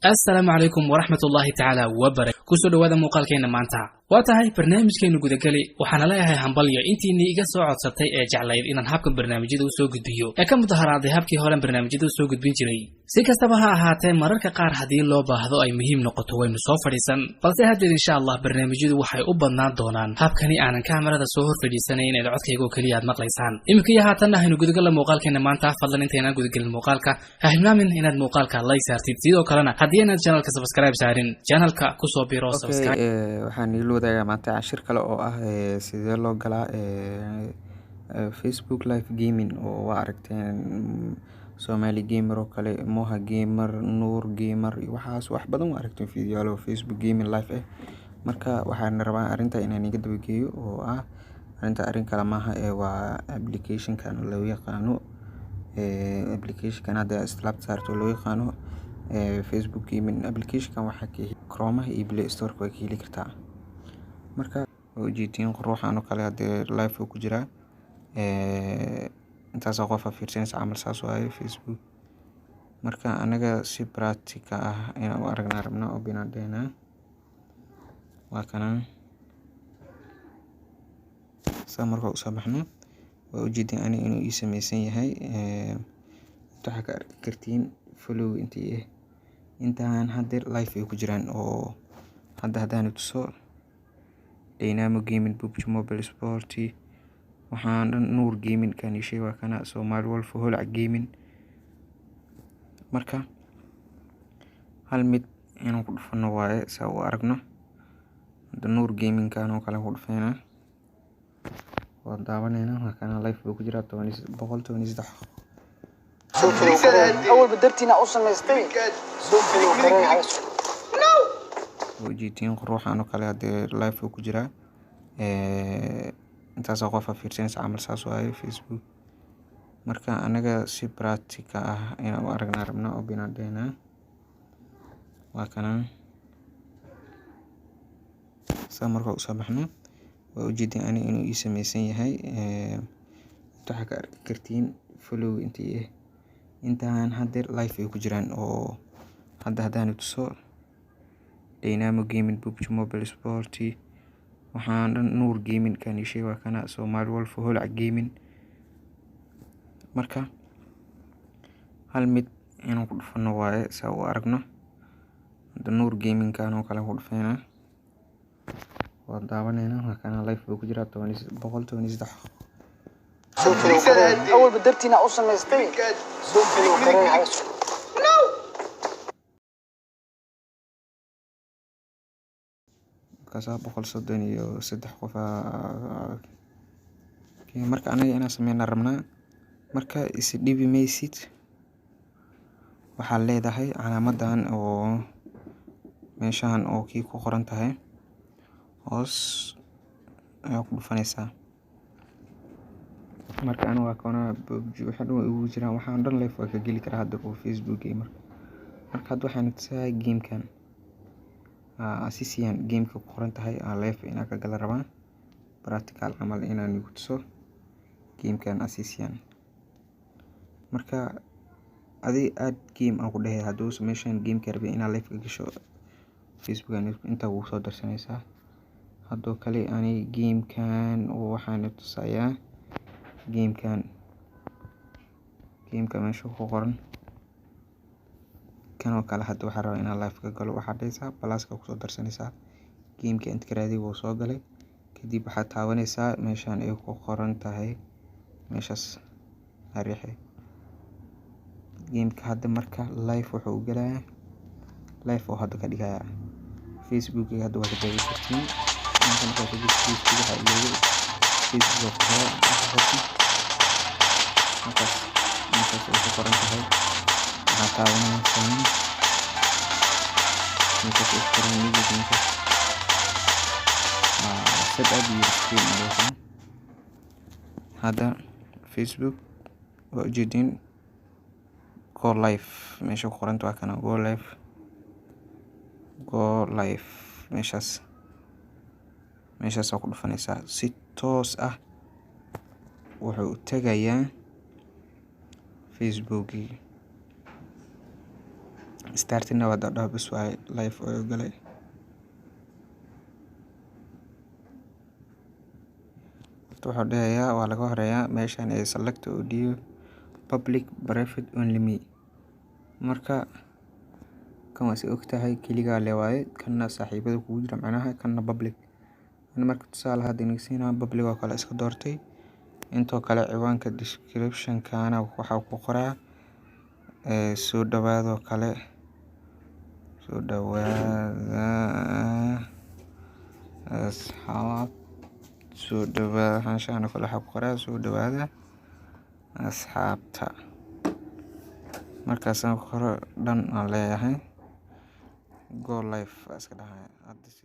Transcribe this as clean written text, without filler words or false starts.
السلام عليكم ورحمة الله تعالى وبركاته كسو دوادا موقالكينا مانتا واتاهي برنامجكينا قدقالي وحانا لايهاي هنباليا انتي نيغا سو عدساتي اي جعلايد انان هابكا برنامجيدا سو قدبيو اكا مدهارادي هابكي هوران برنامجيدا سو قدبين جيري si kastaba ha ahaatee mararka qaar hadii loo baahdo ay muhiim noqoto waynu soo fadhiisan balse hadda insha Allah barnaamijyadu waxay u badnaan doonaan habkani aanan kaamirada soo hor fadhiisanayn ee codkayga oo kaliya aad maqlaysaan imika haatan ahaynu gudagala muuqaalkeena maanta fadlan intayna gudagalin muuqaalka ha hilmaamin inaad muuqaalka like saartid sidoo kalena hadii aad channelka subscribe saarin channelka ku soo biro subscribe waxaan ila wadaagaa maanta cashir kale oo ah sidee loo galaa Facebook live gaming oo waa aragteen Somali gamer oo kale Moha gamer Noor gamer waxaas wax badan waa aragteen fiidiyoolo Facebook gaming live marka waxaan rabaa arinta inaan iga dabageeyo oo ah arin kale maaha waa application kan loo yaqaano application hada Snapchat saarto loo yaqaano Facebook gaming application kan waxa ka Chrome iyo Play Store ka heli kartaa marka ujeedin ruuxan oo kale hada live ku jira intaas qof fiirsanaysa amal saas waayo Facebook marka anaga si practical ah inaan aragnaa rabnaa oo binaadayna waa kana samarka u sabaxno waa ujeedin ani inuu ii sameeysan yahay waxa ka arki kartiin follow intaan hadda live ay ku jiraan oo hadaan tuso Dynamo Gaming PUBG Mobile Sport waxaan Noor Gaming kan ishay waa kana Somali Wolf Holac Gaming marka hal mid inaan ku dhufano waaye saa u aragno Noor Gaming kan oo kale ku dhufayna waa daawanayna waa kana live ku jira 123 أول بدرتينا أصلا مستوي سوفي وكرين عايش وجيتين روحان وكله هذا live ku jira intaas qof fiirsanaysa amal saas waayo Facebook marka anaga si practical ah inaan aragnaa rabnaa oo binaadayna waa kana samarka u sabaxno waa ujeedin ani inuu ii sameeysan yahay waxa ka arki kartiin follow intaan hadda live ay ku jiraan oo hadaan tuso Dynamo Gaming PUBG Mobile Sport waxaan Noor Gaming kan ishay waa kana Somali Wolf Holac Gaming marka hal mid inaan ku dhufano waaye saa u aragno Noor Gaming kan oo kale ku dhufayna waa daawanayna waa kana live ku jira 123 أول بدرتينا أصلا مستوي سوفي وكرين عايش kasa 133 qof marka anaga inaan sameeyna rabnaa marka is dhibi maysid waxa leedahay calaamadan oo meeshan oo kii ku qoran tahay hoos ayaa ku dhufanaysaa marka anu waa kana waxa dhan ugu jiraan waxaan dhan live ka gali karaa hadda oo Facebook gamer marka hadda waxaan tahay game kan asisiyan game ku qoran tahay live inaan ka gal rabaa practical amal inaan igu tuso game kan asisiyan marka adi aad game aan ku dhahay haduu sameeshan game ka rabay inaan live ka gasho Facebook inta ugu soo darsanaysaa hadoo kale ani game kan waxaan tusayaa game kan meesha ku qoran kan oo kale hadda waxa rabaa inaan live ka galo waxa dhaysaa plus-ka ku soo darsanaysaa game-ka inta karaadi wuu soo galay kadib waxa taabanaysaa meeshan ay ku qoran tahay meeshas ariixay game-ka hadda marka live wuxuu u galaa live oo hadda ka dhigaya Facebook hadda waa ka daawan kartiin inta ka Facebook waxa leeyahay Facebook markaas ay ku qoran tahay taabanaysaa intaas oo qoran midkiisa set up your screen hada Facebook waa ujeedin go live meesha ku qoran waa kana go live meeshaas ku dhufanaysaa si toos ah wuxuu tagayaa Facebook startina waa dadhaw bis waaye live oo galay. wuxuu dhahayaa waa laga horeeyaa meeshan ee select audio public private only me. marka kan waa si ogtahay keligaa le waaye, kanna saaxiibada kugu jira macnaha, kanna public. marka tusaale hadda inagsiina public oo kale iska doortay. intoo kale ciwaanka description kana waxaa ku qoraa soo dhawaado kale, soo dhawaada asxaab, soo dhawaada hanshaan kale waxaa ku qoraa soo dhawaada asxaabta. markaasaan qoro dhan aan leeyahay go live iska dhahay hadda si